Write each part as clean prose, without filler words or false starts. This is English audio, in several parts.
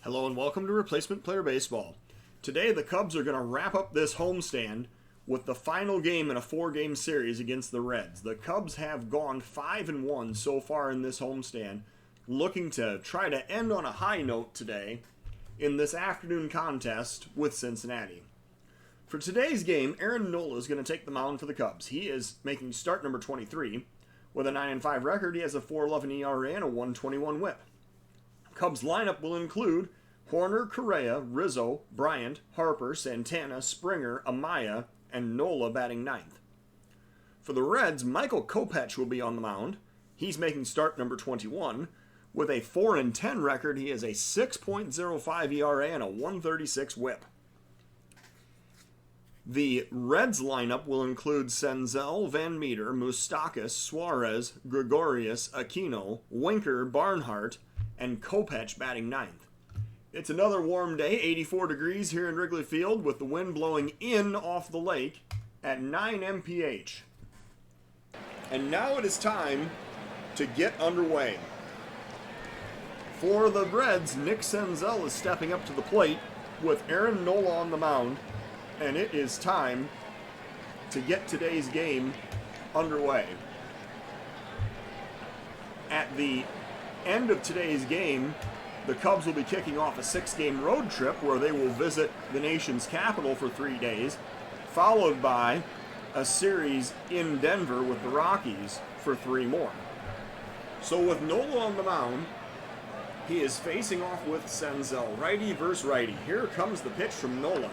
Hello and welcome to Replacement Player Baseball. Today the Cubs are going to wrap up this homestand with the final game in a 4-game series against the Reds. The Cubs have gone 5-1 so far in this homestand, looking to try to end on a high note today in this afternoon contest with Cincinnati. For today's game, Aaron Nola is going to take the mound for the Cubs. He is making start number 23. With a 9-5 record, he has a 4.11 ERA and a 1.21 WHIP. Cubs lineup will include Hoerner, Correa, Rizzo, Bryant, Harper, Santana, Springer, Amaya, and Nola batting ninth. For the Reds, Michael Kopech will be on the mound. He's making start number 21. With a 4-10 record, he has a 6.05 ERA and a 1.36 WHIP. The Reds lineup will include Senzel, Van Meter, Moustakas, Suarez, Gregorius, Aquino, Winker, Barnhart, and Kopech batting ninth. It's another warm day, 84 degrees here in Wrigley Field, with the wind blowing in off the lake at 9 mph. And now it is time to get underway. For the Reds, Nick Senzel is stepping up to the plate with Aaron Nola on the mound, and it is time to get today's game underway. At the end of today's game, the Cubs will be kicking off a 6-game road trip where they will visit the nation's capital for 3 days, followed by a series in Denver with the Rockies for 3 more. So with Nola on the mound, he is facing off with Senzel, righty versus righty. Here comes the pitch from Nola.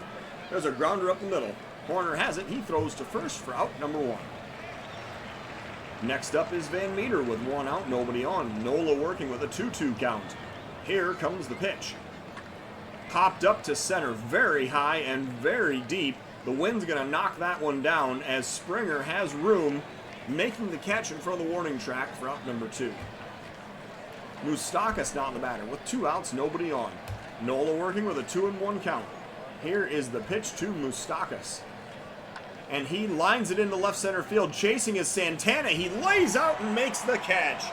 There's a grounder up the middle. Hoerner has it. He throws to first for out number 1. Next up is Van Meter with 1 out, nobody on. Nola working with a 2-2 count. Here comes the pitch. Popped up to center very high and very deep. The wind's going to knock that one down as Springer has room, making the catch in front of the warning track for out number 2. Moustakas now the batter with 2 outs, nobody on. Nola working with a 2-1 count. Here is the pitch to Moustakas. And he lines it into left center field. Chasing is Santana. He lays out and makes the catch.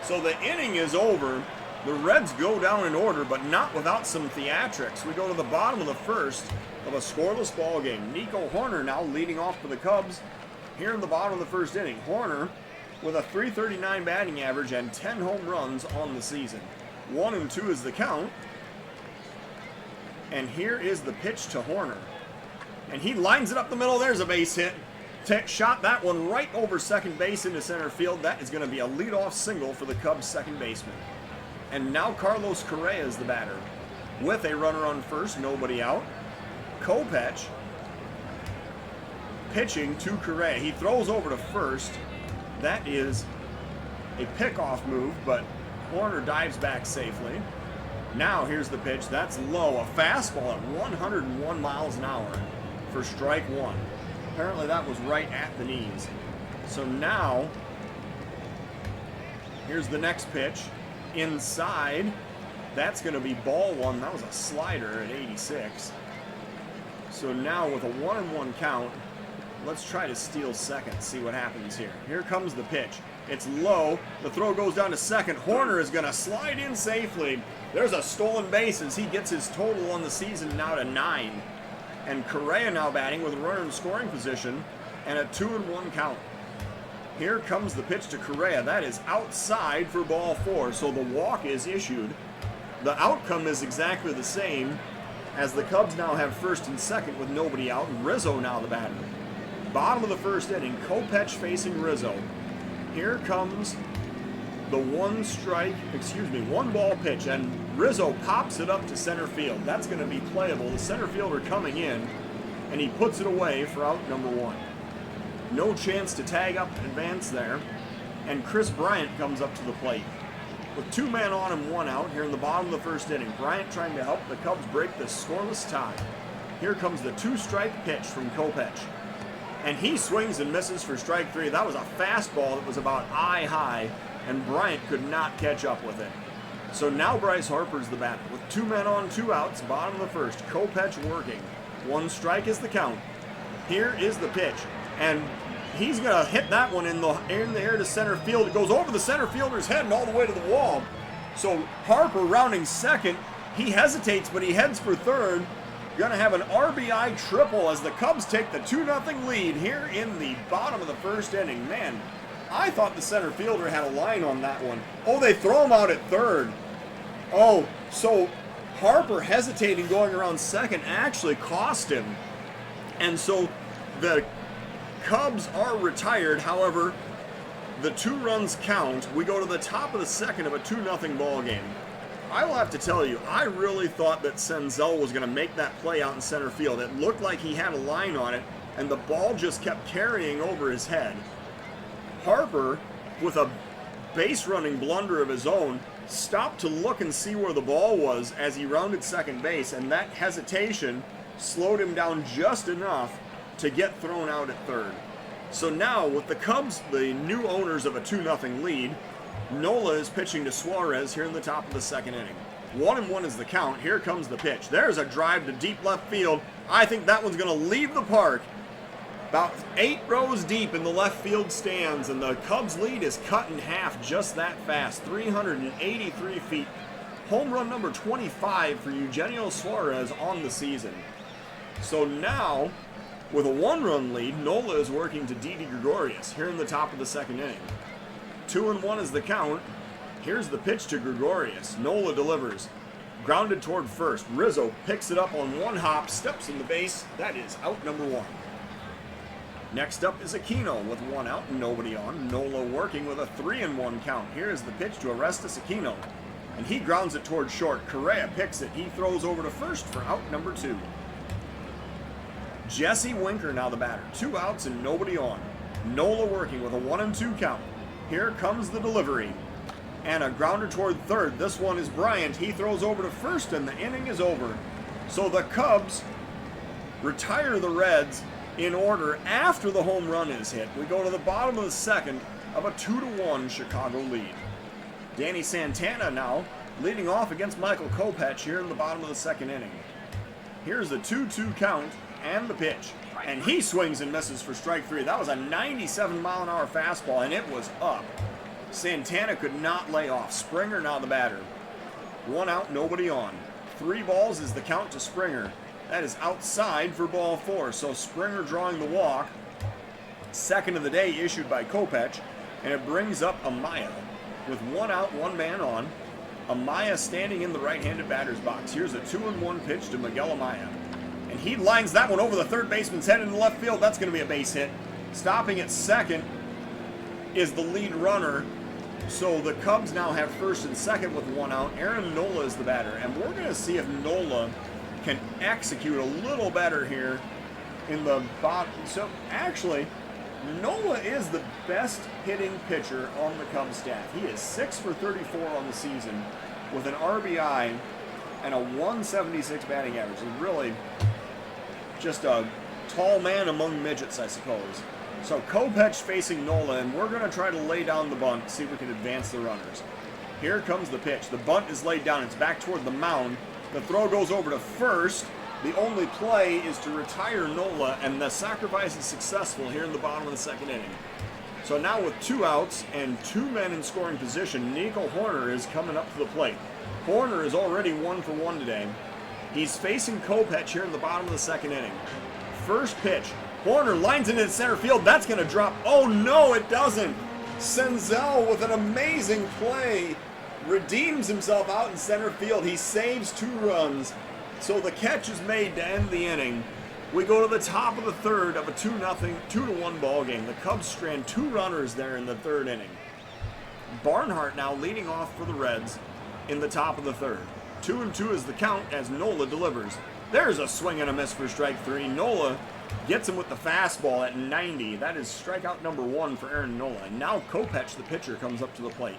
So the inning is over. The Reds go down in order, but not without some theatrics. We go to the bottom of the first of a scoreless ball game. Nico Hoerner now leading off for the Cubs here in the bottom of the first inning. Hoerner with a .339 batting average and 10 home runs on the season. 1-2 is the count. And here is the pitch to Hoerner. And he lines it up the middle. There's a base hit. Shot that one right over second base into center field. That is going to be a leadoff single for the Cubs second baseman. And now Carlos Correa is the batter. With a runner on first, nobody out. Kopech pitching to Correa. He throws over to first. That is a pickoff move, but Hoerner dives back safely. Now here's the pitch. That's low. A fastball at 101 miles an hour for strike 1. Apparently that was right at the knees. So now, here's the next pitch. Inside. That's going to be ball 1. That was a slider at 86. So now with a 1-1 count, let's try to steal second, see what happens here. Here comes the pitch. It's low. The throw goes down to second. Hoerner is going to slide in safely. There's a stolen base as he gets his total on the season now to 9. And Correa now batting with a runner in scoring position and a 2-1 count. Here comes the pitch to Correa. That is outside for ball 4, so the walk is issued. The outcome is exactly the same as the Cubs now have first and second with nobody out. Rizzo now the batter. Bottom of the first inning, Kopech facing Rizzo. Here comes the one ball pitch, and Rizzo pops it up to center field. That's going to be playable. The center fielder coming in, and he puts it away for out number 1. No chance to tag up and advance there, and Kris Bryant comes up to the plate. With 2 men on and 1 out here in the bottom of the first inning, Bryant trying to help the Cubs break this scoreless tie. Here comes the 2-strike pitch from Kopech. And he swings and misses for strike 3. That was a fastball that was about eye high, and Bryant could not catch up with it. So now Bryce Harper's the batter. With 2 men on, 2 outs, bottom of the first. Kopech working. 1 strike is the count. Here is the pitch. And he's going to hit that one in the air to center field. It goes over the center fielder's head and all the way to the wall. So Harper rounding second. He hesitates, but he heads for third. Going to have an RBI triple as the Cubs take the 2-0 lead here in the bottom of the first inning. Man, I thought the center fielder had a line on that one. Oh, they throw him out at third. Oh, so Harper hesitating going around second actually cost him. And so the Cubs are retired. However, the 2 runs count. We go to the top of the second of a 2-0 ball game. I will have to tell you, I really thought that Senzel was going to make that play out in center field. It looked like he had a line on it, and the ball just kept carrying over his head. Harper, with a base-running blunder of his own, stopped to look and see where the ball was as he rounded second base, and that hesitation slowed him down just enough to get thrown out at third. So now, with the Cubs, the new owners of a 2-0 lead, Nola is pitching to Suarez here in the top of the second inning. 1-1 is the count. Here comes the pitch. There's a drive to deep left field. I think that one's going to leave the park. About 8 rows deep in the left field stands, and the Cubs lead is cut in half just that fast. 383 feet. Home run number 25 for Eugenio Suarez on the season. So now, with a 1-run lead, Nola is working to Didi Gregorius here in the top of the second inning. 2-1 is the count. Here's the pitch to Gregorius. Nola delivers. Grounded toward first. Rizzo picks it up on one hop, steps in the base. That is out number 1. Next up is Aquino with 1 out and nobody on. Nola working with a 3-1 count. Here is the pitch to Arestas Aquino. And he grounds it toward short. Correa picks it. He throws over to first for out number 2. Jesse Winker now the batter. 2 outs and nobody on. Nola working with a 1-2 count. Here comes the delivery. And a grounder toward third. This one is Bryant. He throws over to first and the inning is over. So the Cubs retire the Reds in order after the home run is hit. We go to the bottom of the second of a 2-1 Chicago lead. Danny Santana now leading off against Michael Kopech here in the bottom of the second inning. Here's the 2-2 count and the pitch. And he swings and misses for strike 3. That was a 97-mile-an-hour fastball, and it was up. Santana could not lay off. Springer now the batter. 1 out, nobody on. 3 balls is the count to Springer. That is outside for ball 4. So Springer drawing the walk. Second of the day issued by Kopech, and it brings up Amaya. With 1 out, 1 man on. Amaya standing in the right-handed batter's box. Here's a 2-1 pitch to Miguel Amaya. And he lines that one over the third baseman's head into left field. That's going to be a base hit. Stopping at second is the lead runner. So the Cubs now have first and second with 1 out. Aaron Nola is the batter. And we're going to see if Nola can execute a little better here in the bottom. So actually, Nola is the best hitting pitcher on the Cubs staff. He is 6 for 34 on the season with an RBI and a 176 batting average. He's really just a tall man among midgets, I suppose. So Kopech facing Nola, and we're going to try to lay down the bunt, see if we can advance the runners. Here comes the pitch. The bunt is laid down. It's back toward the mound. The throw goes over to first. The only play is to retire Nola, and the sacrifice is successful here in the bottom of the second inning. So now with 2 outs and 2 men in scoring position, Nico Hoerner is coming up to the plate. Hoerner is already 1 for 1 today. He's facing Kopech here in the bottom of the second inning. First pitch. Hoerner lines into center field. That's going to drop. Oh, no, it doesn't. Senzel with an amazing play redeems himself out in center field. He saves 2 runs. So the catch is made to end the inning. We go to the top of the third of a 2-1 ball game. The Cubs strand 2 runners there in the third inning. Barnhart now leading off for the Reds in the top of the third. 2-2 is the count as Nola delivers. There's a swing and a miss for strike 3. Nola gets him with the fastball at 90. That is strikeout number 1 for Aaron Nola. And now Kopech, the pitcher, comes up to the plate.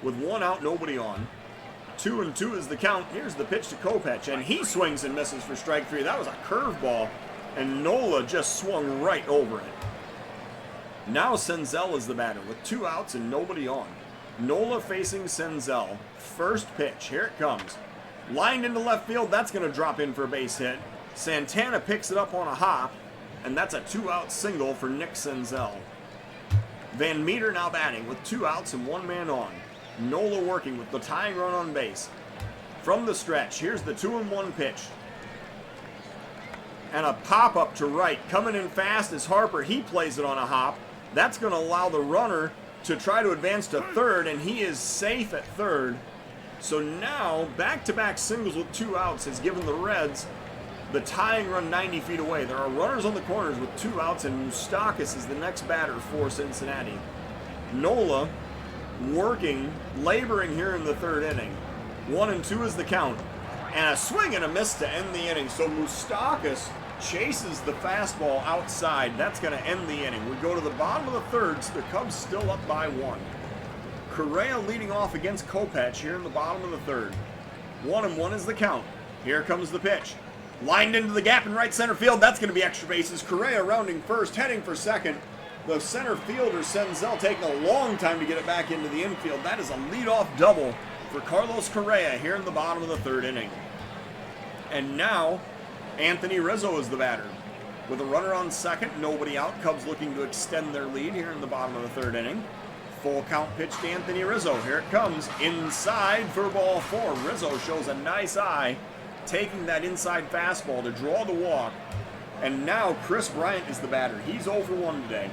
With 1 out, nobody on. 2-2 is the count. Here's the pitch to Kopech, and he swings and misses for strike 3. That was a curveball, and Nola just swung right over it. Now Senzel is the batter with 2 outs and nobody on. Nola facing Senzel. First pitch. Here it comes. Lined into left field. That's going to drop in for a base hit. Santana picks it up on a hop, and that's a 2-out single for Nick Senzel. Van Meter now batting with 2 outs and 1 man on. Nola working with the tying run on base. from the stretch. Here's the 2-1 pitch. And a pop-up to right. Coming in fast is Harper. He plays it on a hop. That's going to allow the runner to try to advance to third, and he is safe at third. So now, back-to-back singles with 2 outs has given the Reds the tying run 90 feet away. There are runners on the corners with 2 outs, and Moustakas is the next batter for Cincinnati. Nola working, laboring here in the 3rd inning. 1-2 is the count. And a swing and a miss to end the inning. So Moustakas chases the fastball outside. That's going to end the inning. We go to the bottom of the 3rd, so the Cubs still up by 1. Correa leading off against Kopech here in the bottom of the 3rd. 1-1 is the count. Here comes the pitch. Lined into the gap in right center field. That's going to be extra bases. Correa rounding first, heading for second. The center fielder, Senzel, taking a long time to get it back into the infield. That is a leadoff double for Carlos Correa here in the bottom of the 3rd inning. And now, Anthony Rizzo is the batter. With a runner on second, nobody out. Cubs looking to extend their lead here in the bottom of the 3rd inning. Full count pitch to Anthony Rizzo. Here it comes. Inside for ball 4. Rizzo shows a nice eye, taking that inside fastball to draw the walk. And now Chris Bryant is the batter. He's 0 for 1 today.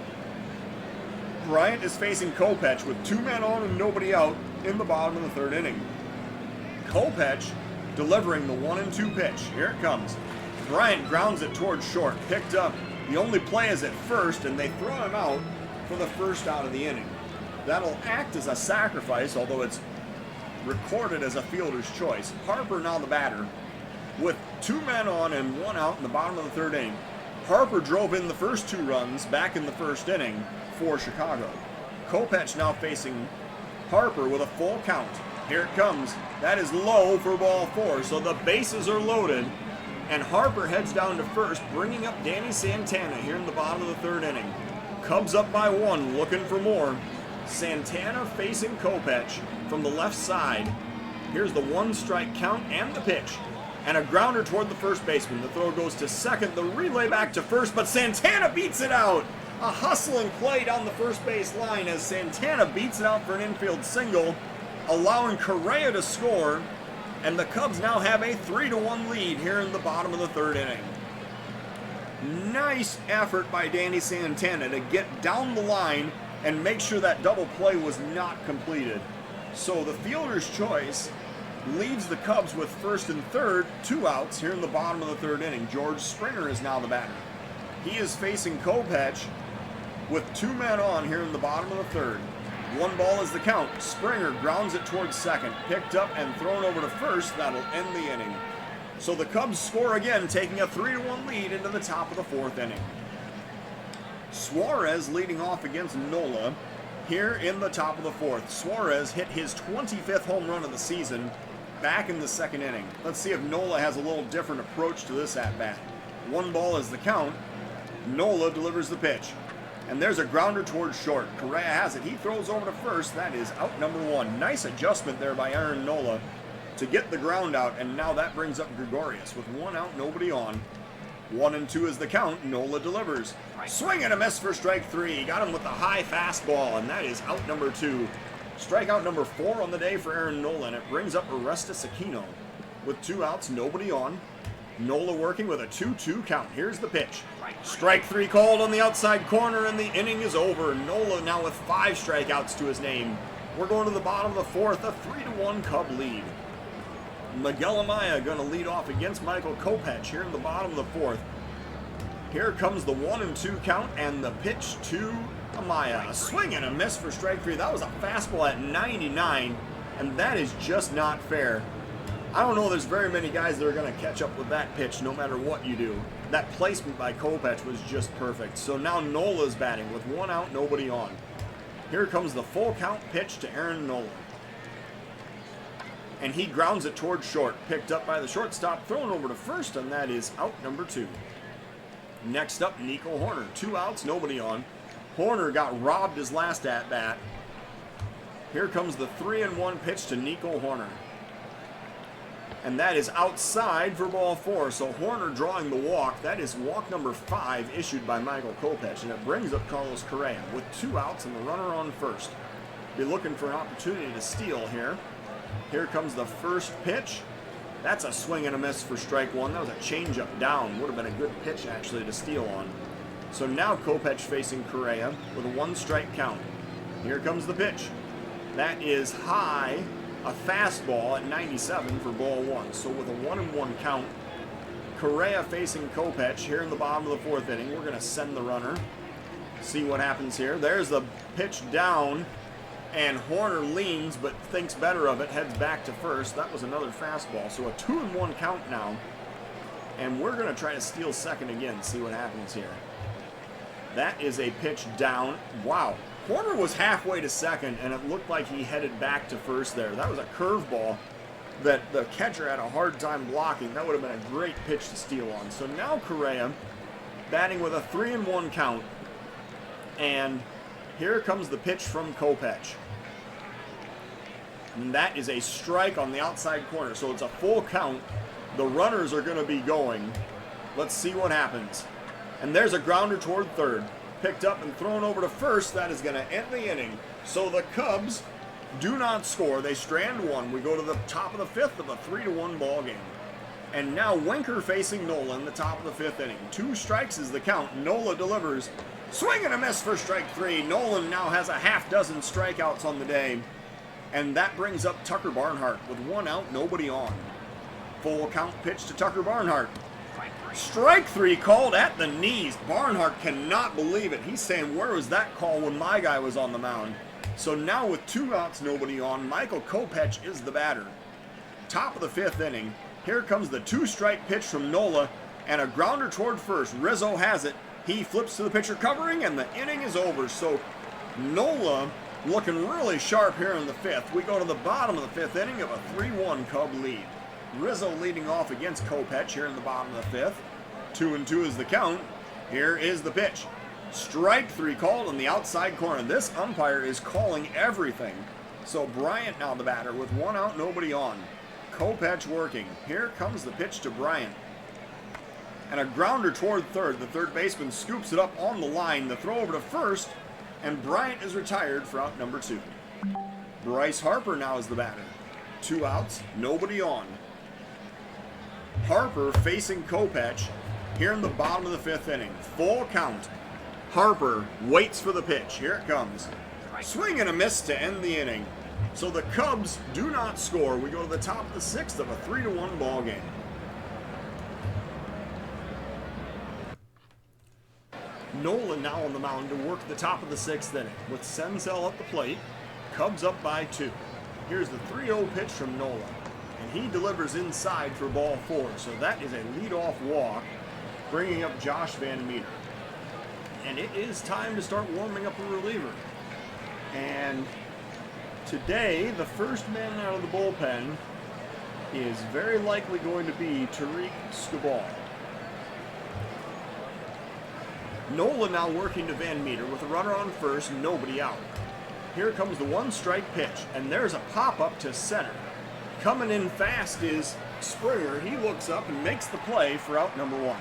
Bryant is facing Kopech with 2 men on and nobody out in the bottom of the 3rd inning. Kopech delivering the 1-2 pitch. Here it comes. Bryant grounds it towards short. Picked up. The only play is at first, and they throw him out for the first out of the inning. That'll act as a sacrifice, although it's recorded as a fielder's choice. Harper now the batter with 2 men on and 1 out in the bottom of the 3rd inning. Harper drove in the first 2 runs back in the 1st inning for Chicago. Kopech now facing Harper with a full count. Here it comes. That is low for ball 4, so the bases are loaded, and Harper heads down to first, bringing up Danny Santana here in the bottom of the 3rd inning. Cubs up by 1, looking for more. Santana facing Kopech from the left side. Here's the 1-strike count and the pitch. And a grounder toward the first baseman. The throw goes to second, the relay back to first, but Santana beats it out. A hustling play down the first base line as Santana beats it out for an infield single, allowing Correa to score, and the Cubs now have a 3-1 lead here in the bottom of the 3rd inning. Nice effort by Danny Santana to get down the line and make sure that double play was not completed. So the fielder's choice leaves the Cubs with 1st and 3rd, 2 outs here in the bottom of the 3rd inning. George Springer is now the batter. He is facing Kopech with 2 men on here in the bottom of the 3rd. 1 ball is the count. Springer grounds it towards second, picked up and thrown over to first. That'll end the inning. So the Cubs score again, taking a 3-1 lead into the top of the 4th inning. Suarez leading off against Nola here in the top of the 4th. Suarez hit his 25th home run of the season back in the 2nd inning. Let's see if Nola has a little different approach to this at-bat. 1 ball is the count. Nola delivers the pitch. And there's a grounder towards short. Correa has it. He throws over to first. That is out number 1. Nice adjustment there by Aaron Nola to get the ground out. And now that brings up Gregorius with 1 out, nobody on. 1-2 is the count. Nola delivers. Swing and a miss for strike 3. Got him with the high fastball, and that is out number 2. Strikeout number 4 on the day for Aaron Nola, and it brings up Orestes Aquino with 2 outs, nobody on. Nola working with a 2-2 count. Here's the pitch. Strike 3 called on the outside corner, and the inning is over. Nola now with 5 strikeouts to his name. We're going to the bottom of the 4th, a 3-1 Cub lead. Miguel Amaya going to lead off against Michael Kopech here in the bottom of the 4th. Here comes the 1-2 count and the pitch to Amaya. A swing and a miss for strike 3. That was a fastball at 99, and that is just not fair. I don't know there's very many guys that are going to catch up with that pitch no matter what you do. That placement by Kopech was just perfect. So now Nola's batting with 1 out, nobody on. Here comes the full count pitch to Aaron Nola. And he grounds it towards short. Picked up by the shortstop, thrown over to first, and that is out number 2. Next up, Nico Hoerner. 2 outs, nobody on. Hoerner got robbed his last at-bat. Here comes the 3-1 pitch to Nico Hoerner. And that is outside for ball 4. So Hoerner drawing the walk. That is walk number 5 issued by Michael Kopech. And it brings up Carlos Correa with 2 outs and the runner on first. Be looking for an opportunity to steal here. Here comes the first pitch. That's a swing and a miss for strike one. That was a changeup down. Would have been a good pitch, actually, to steal on. So now Kopech facing Correa with a 1-strike count. Here comes the pitch. That is high, a fastball at 97 for ball one. So with a 1-1 count, Correa facing Kopech here in the bottom of the 4th inning. We're going to send the runner. See what happens here. There's the pitch down, and Horner leans but thinks better of it, heads back to first. That was another fastball. So a 2-1 count now, and we're going to try to steal second again, see what happens here. That is a pitch down. Wow. Horner was halfway to second, and it looked like he headed back to first there. That was a curveball that the catcher had a hard time blocking. That would have been a great pitch to steal on. So now Correa batting with a 3-1 count. And here comes the pitch from Kopech. And that is a strike on the outside corner. So it's a full count. The runners are going to be going. Let's see what happens. And there's a grounder toward third. Picked up and thrown over to first. That is going to end the inning. So the Cubs do not score. They strand one. We go to the top of the 5th of a 3-1 ball game. And now Winker facing Nola in the top of the 5th inning. 2 strikes is the count. Nola delivers. Swing and a miss for strike 3. Nolan now has a half-dozen strikeouts on the day. And that brings up Tucker Barnhart with 1 out, nobody on. Full count pitch to Tucker Barnhart. Strike 3 called at the knees. Barnhart cannot believe it. He's saying, where was that call when my guy was on the mound? So now with 2 outs, nobody on, Michael Kopech is the batter. Top of the 5th inning. Here comes the 2-strike pitch from Nola and a grounder toward first. Rizzo has it. He flips to the pitcher covering, and the inning is over. So Nola looking really sharp here in the 5th. We go to the bottom of the 5th inning of a 3-1 Cub lead. Rizzo leading off against Kopech here in the bottom of the 5th. 2-2 is the count. Here is the pitch. Strike 3 called on the outside corner. This umpire is calling everything. So Bryant now the batter with 1 out, nobody on. Kopech working. Here comes the pitch to Bryant. And a grounder toward third. The third baseman scoops it up on the line. The throw over to first, and Bryant is retired for out number 2. Bryce Harper now is the batter. 2 outs, nobody on. Harper facing Kopech here in the bottom of the 5th inning. Full count. Harper waits for the pitch. Here it comes. Swing and a miss to end the inning. So the Cubs do not score. We go to the top of the 6th of a 3-1 ball game. Nolan now on the mound to work the top of the 6th inning with Senzel at the plate. Cubs up by 2. Here's the 3-0 pitch from Nola, and he delivers inside for ball 4. So that is a leadoff walk, bringing up Josh Van Meter. And it is time to start warming up a reliever. And today, the first man out of the bullpen is very likely going to be Tarik Skubal. Nola now working to Van Meter with a runner on first, nobody out. Here comes the 1-strike pitch, and there's a pop-up to center. Coming in fast is Springer. He looks up and makes the play for out number 1.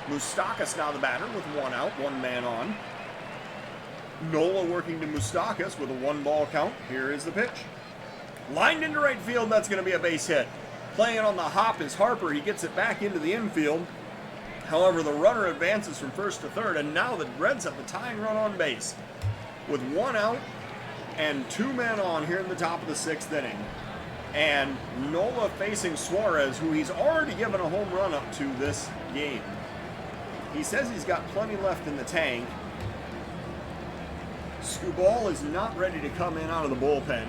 Moustakas now the batter with 1 out, 1 man on. Nola working to Moustakas with a 1-ball count. Here is the pitch. Lined into right field, that's going to be a base hit. Playing on the hop is Harper. He gets it back into the infield. However, the runner advances from first to third, and now the Reds have the tying run on base. With 1 out and 2 men on here in the top of the 6th inning. And Nola facing Suarez, who he's already given a home run up to this game. He says he's got plenty left in the tank. Skubal is not ready to come in out of the bullpen.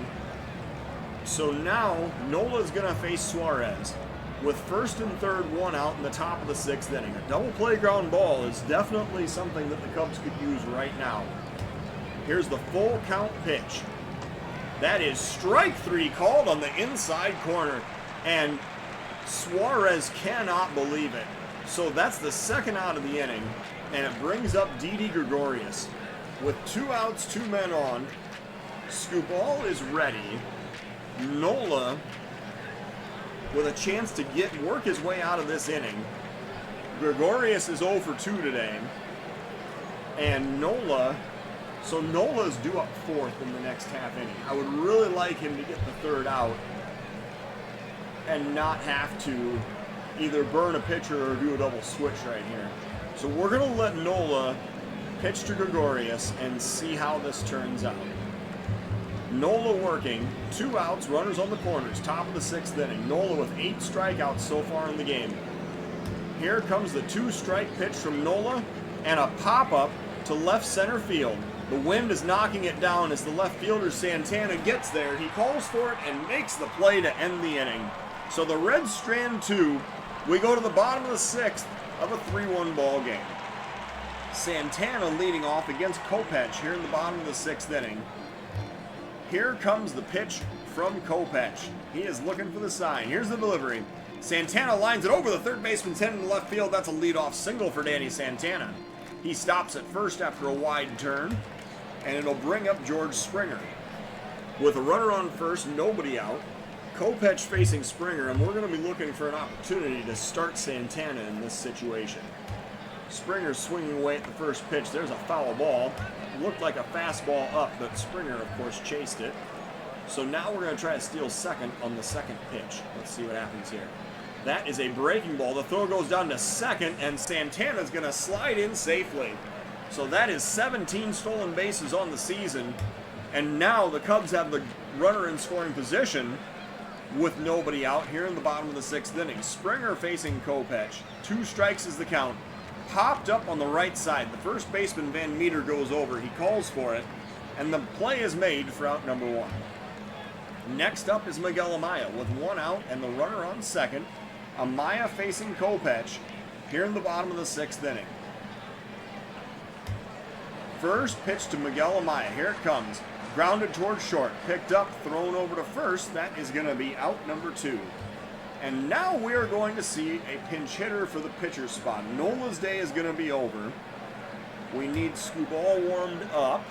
So now Nola's going to face Suarez. With first and third 1 out in the top of the 6th inning. A double play ground ball is definitely something that the Cubs could use right now. Here's the full count pitch. That is strike 3 called on the inside corner. And Suarez cannot believe it. So that's the 2nd out of the inning. And it brings up Didi Gregorius. With 2 outs, 2 men on. Skubal is ready. Nola with a chance to work his way out of this inning. Gregorius is 0 for 2 today. And Nola's due up 4th in the next half inning. I would really like him to get the 3rd out. and not have to either burn a pitcher or do a double switch right here. So we're going to let Nola pitch to Gregorius and see how this turns out. Nola working, 2 outs, runners on the corners, top of the 6th inning. Nola with 8 strikeouts so far in the game. Here comes the 2-strike pitch from Nola and a pop-up to left center field. The wind is knocking it down as the left fielder Santana gets there. He calls for it and makes the play to end the inning. So the Reds strand 2. We go to the bottom of the 6th of a 3-1 ball game. Santana leading off against Kopech here in the bottom of the 6th inning. Here comes the pitch from Kopech. He is looking for the sign. Here's the delivery. Santana lines it over the third baseman's head in the left field. That's a leadoff single for Danny Santana. He stops at first after a wide turn, and it'll bring up George Springer. With a runner on first, nobody out, Kopech facing Springer, and we're going to be looking for an opportunity to start Santana in this situation. Springer swinging away at the first pitch. There's a foul ball. Looked like a fastball up, but Springer, of course, chased it. So now we're going to try to steal second on the second pitch. Let's see what happens here. That is a breaking ball. The throw goes down to second, and Santana's going to slide in safely. So that is 17 stolen bases on the season. And now the Cubs have the runner in scoring position with nobody out here in the bottom of the 6th inning. Springer facing Kopech. 2 strikes is the count. Popped up on the right side. The first baseman, Van Meter, goes over. He calls for it, and the play is made for out number 1. Next up is Miguel Amaya with 1 out and the runner on second. Amaya facing Kopech here in the bottom of the 6th inning. First pitch to Miguel Amaya. Here it comes. Grounded towards short. Picked up, thrown over to first. That is going to be out number 2. And now we are going to see a pinch hitter for the pitcher spot. Nola's day is going to be over. We need Skubal warmed up.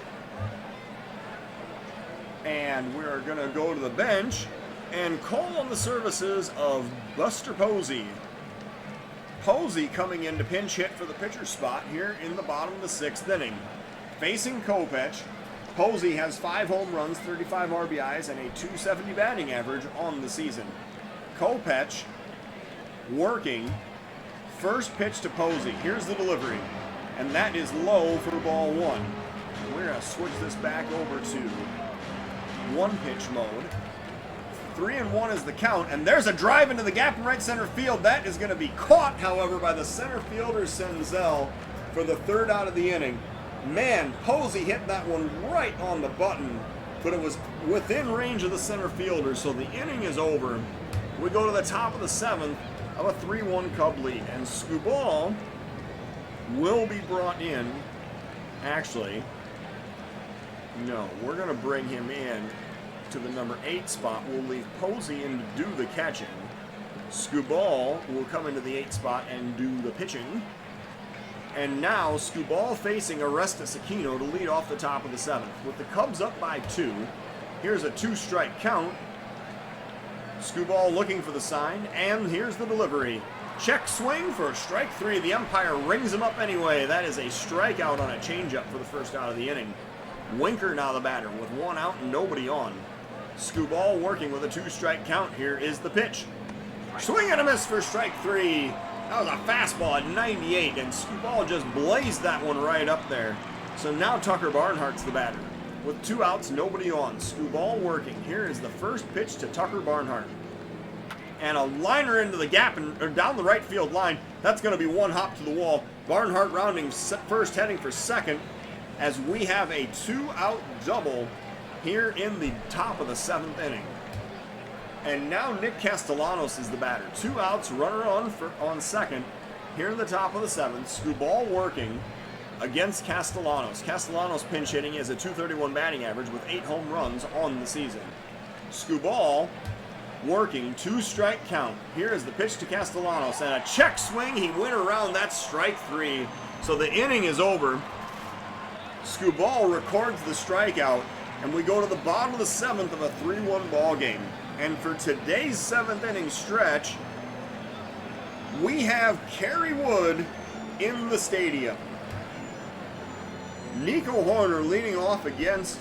And we are going to go to the bench and call on the services of Buster Posey. Posey coming in to pinch hit for the pitcher spot here in the bottom of the 6th inning. Facing Kopech, Posey has 5 home runs, 35 RBIs, and a .270 batting average on the season. Kopech working. First pitch to Posey. Here's the delivery. And that is low for ball 1. We're going to switch this back over to 1-pitch mode. 3-1 is the count. And there's a drive into the gap in right center field. That is going to be caught, however, by the center fielder Senzel for the 3rd out of the inning. Man, Posey hit that one right on the button, but it was within range of the center fielder, so the inning is over. We go to the top of the 7th of a 3-1 Cub lead, and Skubal will be brought in. Actually, no, we're going to bring him in to the number 8 spot. We'll leave Posey in to do the catching. Skubal will come into the 8 spot and do the pitching. And now Skubal facing Arestas Aquino to lead off the top of the 7th. With the Cubs up by 2, here's a 2-strike count. Skubal looking for the sign, and here's the delivery. Check swing for strike 3. The umpire rings him up anyway. That is a strikeout on a changeup for the 1st out of the inning. Winker now the batter with 1 out and nobody on. Skubal working with a 2-strike count. Here is the pitch. Swing and a miss for strike 3. That was a fastball at 98, and Skubal just blazed that one right up there. So now Tucker Barnhart's the batter. With 2 outs, nobody on. Skubal working. Here is the first pitch to Tucker Barnhart. And a liner into the gap and down the right field line. That's going to be 1 hop to the wall. Barnhart rounding first, heading for second, as we have a 2-out double here in the top of the 7th inning. And now Nick Castellanos is the batter. 2 outs, runner on second here in the top of the 7th. Skubal working against Castellanos. Castellanos pinch hitting has a .231 batting average with 8 home runs on the season. Skubal working, 2-strike count. Here is the pitch to Castellanos, and a check swing. He went around. That's strike 3. So the inning is over. Skubal records the strikeout, and we go to the bottom of the 7th of a 3-1 ball game. And for today's 7th inning stretch, we have Kerry Wood in the stadium. Nico Hoerner leading off against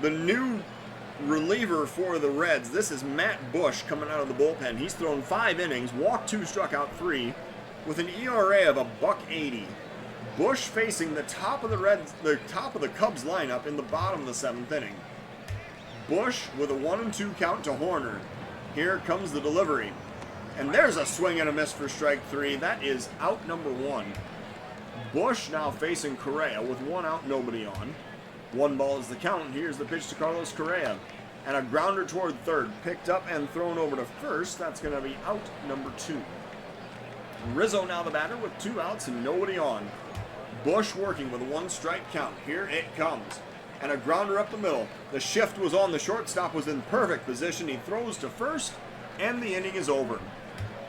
the new reliever for the Reds. This is Matt Bush coming out of the bullpen. He's thrown 5 innings, walked 2, struck out 3, with an ERA of $1.80. Bush facing the top of the Cubs lineup in the bottom of the 7th inning. Bush with a 1-2 count to Horner. Here comes the delivery. And there's a swing and a miss for strike 3. That is out number 1. Bush now facing Correa with 1 out, nobody on. 1 ball is the count. Here's the pitch to Carlos Correa. And a grounder toward third. Picked up and thrown over to first. That's going to be out number 2. Rizzo now the batter with 2 outs and nobody on. Bush working with a 1 strike count. Here it comes. And a grounder up the middle. The shift was on. The shortstop was in perfect position. He throws to first, and the inning is over.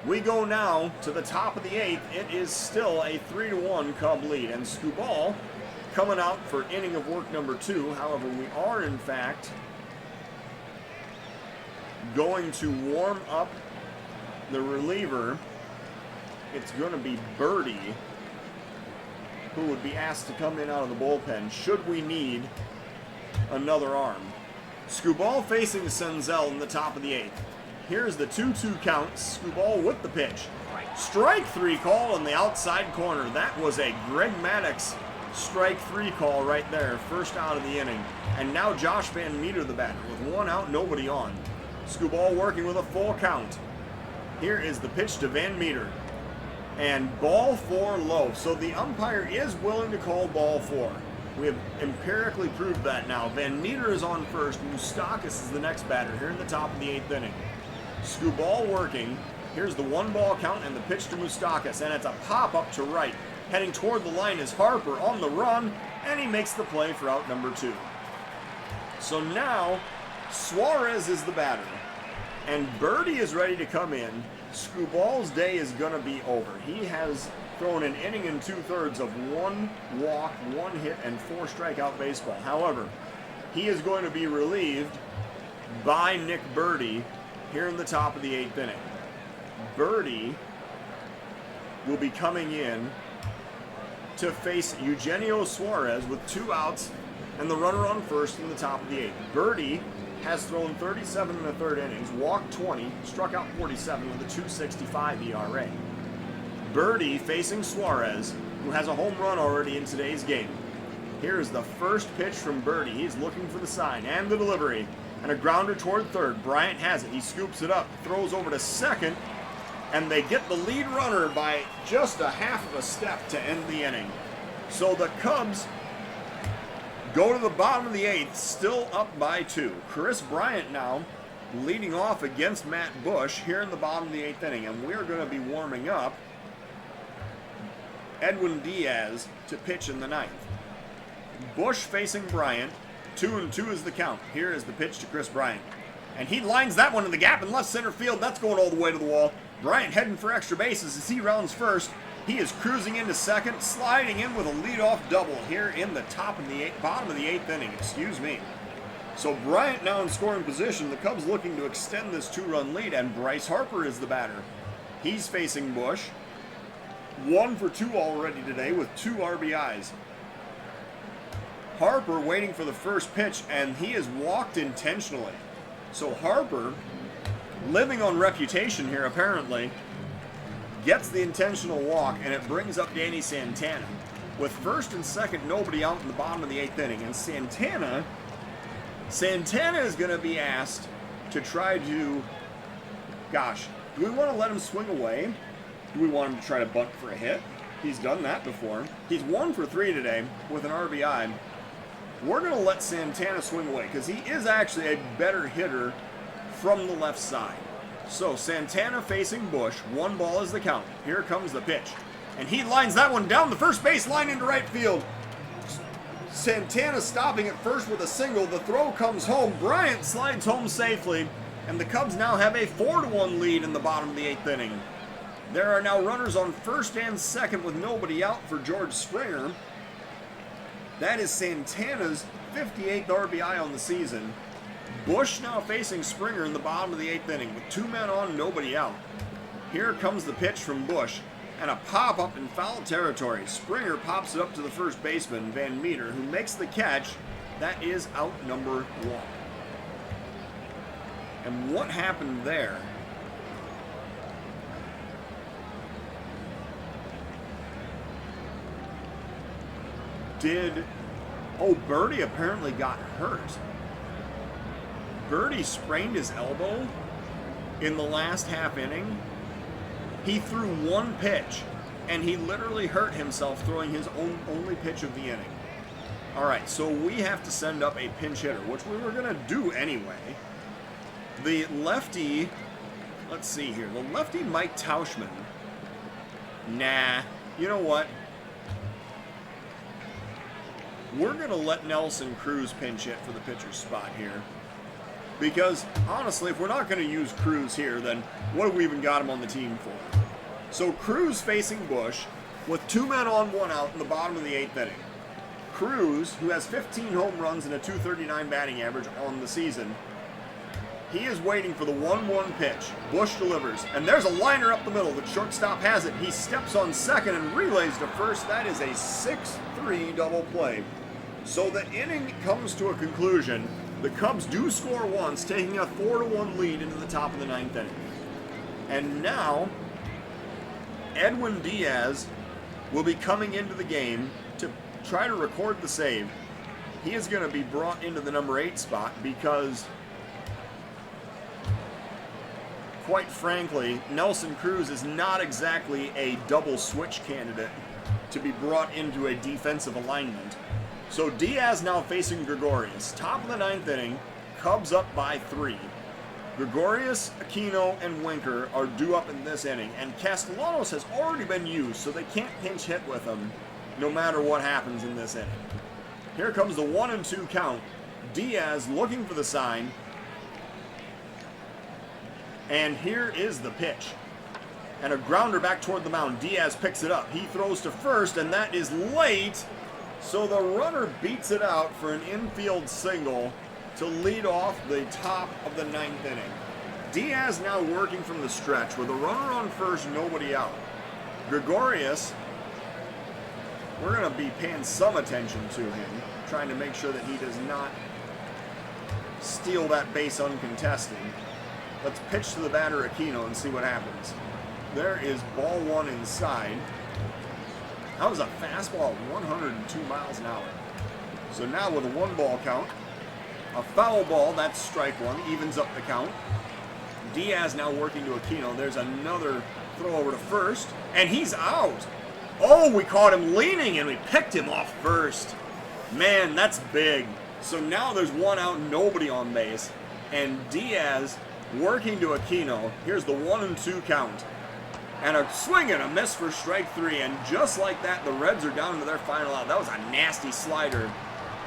We go now to the top of the 8th. It is still a 3-1 Cub lead. And Skubal coming out for inning of work number 2. However, we are, in fact, going to warm up the reliever. It's going to be Birdie, who would be asked to come in out of the bullpen should we need another arm. Skubal facing Senzel in the top of the 8th. Here's the 2-2 count. Skubal with the pitch. Strike 3 call in the outside corner. That was a Greg Maddux strike 3 call right there. First out of the inning. And now Josh Van Meter the batter with 1 out, nobody on. Skubal working with a full count. Here is the pitch to Van Meter. And ball 4 low. So the umpire is willing to call ball 4. We have empirically proved that now. Van Meter is on first. Moustakas is the next batter here in the top of the 8th inning. Skubal working. Here's the 1 ball count and the pitch to Moustakas. And it's a pop up to right. Heading toward the line is Harper on the run. And he makes the play for out number 2. So now Suarez is the batter. And Birdie is ready to come in. Skubal's day is going to be over. He has thrown an inning and 2/3 of 1 walk, 1 hit, and 4 strikeout baseball. However, he is going to be relieved by Nick Birdie here in the top of the 8th inning. Birdie will be coming in to face Eugenio Suarez with 2 outs and the runner on first in the top of the 8th. Birdie has thrown 37 1/3 innings, walked 20, struck out 47 with a 2.65 ERA. Birdie facing Suarez, who has a home run already in today's game. Here is the first pitch from Birdie. He's looking for the sign and the delivery. And a grounder toward third. Bryant has it. He scoops it up, throws over to second, and they get the lead runner by just a half of a step to end the inning. So the Cubs go to the bottom of the 8th, still up by 2. Chris Bryant now leading off against Matt Bush here in the bottom of the 8th inning. And we're going to be warming up Edwin Diaz to pitch in the 9th. Bush facing Bryant. 2-2 is the count. Here is the pitch to Chris Bryant. And he lines that one in the gap in left center field. That's going all the way to the wall. Bryant heading for extra bases as he rounds first. He is cruising into second, sliding in with a leadoff double here in the bottom of the 8th inning. Excuse me. So Bryant now in scoring position. The Cubs looking to extend this 2-run lead, and Bryce Harper is the batter. He's facing Bush. 1 for 2 already today with 2 RBIs. Harper waiting for the first pitch, and he is walked intentionally. So Harper, living on reputation here apparently, gets the intentional walk, and it brings up Danny Santana. With first and second, nobody out in the bottom of the 8th inning. And Santana is going to be asked to try to, do we want to let him swing away? Do we want him to try to bunt for a hit? He's done that before. He's 1 for 3 today with an RBI. We're going to let Santana swing away because he is actually a better hitter from the left side. So Santana facing Bush. 1 ball is the count. Here comes the pitch. And he lines that one down the first base line into right field. Santana stopping at first with a single. The throw comes home. Bryant slides home safely. And the Cubs now have a 4-1 lead in the bottom of the 8th inning. There are now runners on first and second with nobody out for George Springer. That is Santana's 58th RBI on the season. Bush now facing Springer in the bottom of the 8th inning with 2 men on, nobody out. Here comes the pitch from Bush, and a pop-up in foul territory. Springer pops it up to the first baseman, Van Meter, who makes the catch. That is out number 1. And what happened there? Oh, Birdie apparently got hurt. Birdie sprained his elbow in the last half inning. He threw one pitch, and he literally hurt himself throwing his only pitch of the inning. All right, so we have to send up a pinch hitter, which we were going to do anyway. The lefty, let's see here. The lefty Mike Tauschman. Nah, you know what? We're going to let Nelson Cruz pinch hit for the pitcher's spot here. Because, honestly, if we're not going to use Cruz here, then what have we even got him on the team for? So Cruz facing Bush with 2 men on, 1 out in the bottom of the 8th inning. Cruz, who has 15 home runs and a .239 batting average on the season, he is waiting for the 1-1 pitch. Bush delivers, and there's a liner up the middle. The shortstop has it. He steps on second and relays to first. That is a 6-3 double play. So the inning comes to a conclusion. The Cubs do score once, taking a 4-1 lead into the top of the 9th inning. And now, Edwin Diaz will be coming into the game to try to record the save. He is going to be brought into the number 8 spot because, quite frankly, Nelson Cruz is not exactly a double switch candidate to be brought into a defensive alignment. So Diaz now facing Gregorius. Top of the 9th inning, Cubs up by 3. Gregorius, Aquino, and Winker are due up in this inning, and Castellanos has already been used, so they can't pinch hit with him no matter what happens in this inning. Here comes the 1-2 count. Diaz looking for the sign, and here is the pitch. And a grounder back toward the mound. Diaz picks it up. He throws to first, and that is late. So the runner beats it out for an infield single to lead off the top of the 9th inning. Diaz now working from the stretch with a runner on first, nobody out. Gregorius, we're going to be paying some attention to him, trying to make sure that he does not steal that base uncontested. Let's pitch to the batter Aquino and see what happens. There is ball 1 inside. That was a fastball at 102 miles an hour. So now with a 1-ball count, a foul ball, that's strike 1, evens up the count. Diaz now working to Aquino. There's another throw over to first, and he's out. Oh, we caught him leaning, and we picked him off first. Man, that's big. So now there's 1 out, nobody on base, and Diaz working to Aquino. Here's the 1-2 count. And a swing and a miss for strike 3. And just like that, the Reds are down to their final out. That was a nasty slider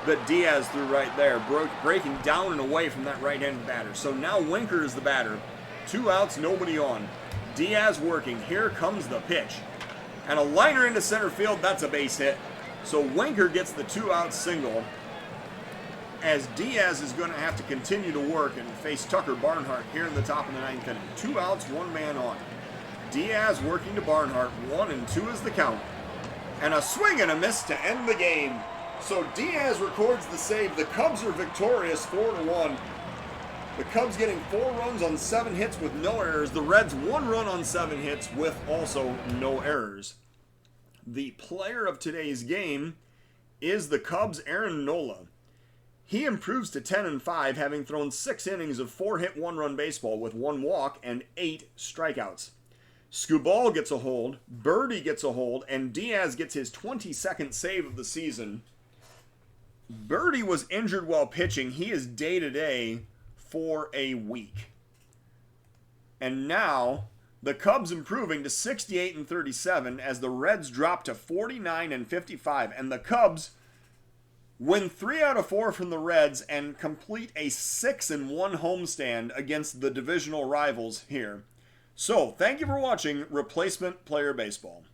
that Diaz threw right there, breaking down and away from that right-handed batter. So now Winker is the batter. 2 outs, nobody on. Diaz working. Here comes the pitch. And a liner into center field. That's a base hit. So Winker gets the 2-out single, as Diaz is going to have to continue to work and face Tucker Barnhart here in the top of the 9th inning. 2 outs, 1 man on. Diaz working to Barnhart. 1-2 is the count. And a swing and a miss to end the game. So Diaz records the save. The Cubs are victorious 4-1. The Cubs getting 4 runs on 7 hits with no errors. The Reds 1 run on 7 hits with also no errors. The player of today's game is the Cubs' Aaron Nola. He improves to 10-5, having thrown 6 innings of 4-hit 1-run baseball with 1 walk and 8 strikeouts. Skubal gets a hold, Birdie gets a hold, and Diaz gets his 22nd save of the season. Birdie was injured while pitching. He is day-to-day for a week. And now, the Cubs improving to 68-37 as the Reds drop to 49-55. And the Cubs win 3 out of 4 from the Reds and complete a 6-1 homestand against the divisional rivals here. So, thank you for watching Replacement Player Baseball.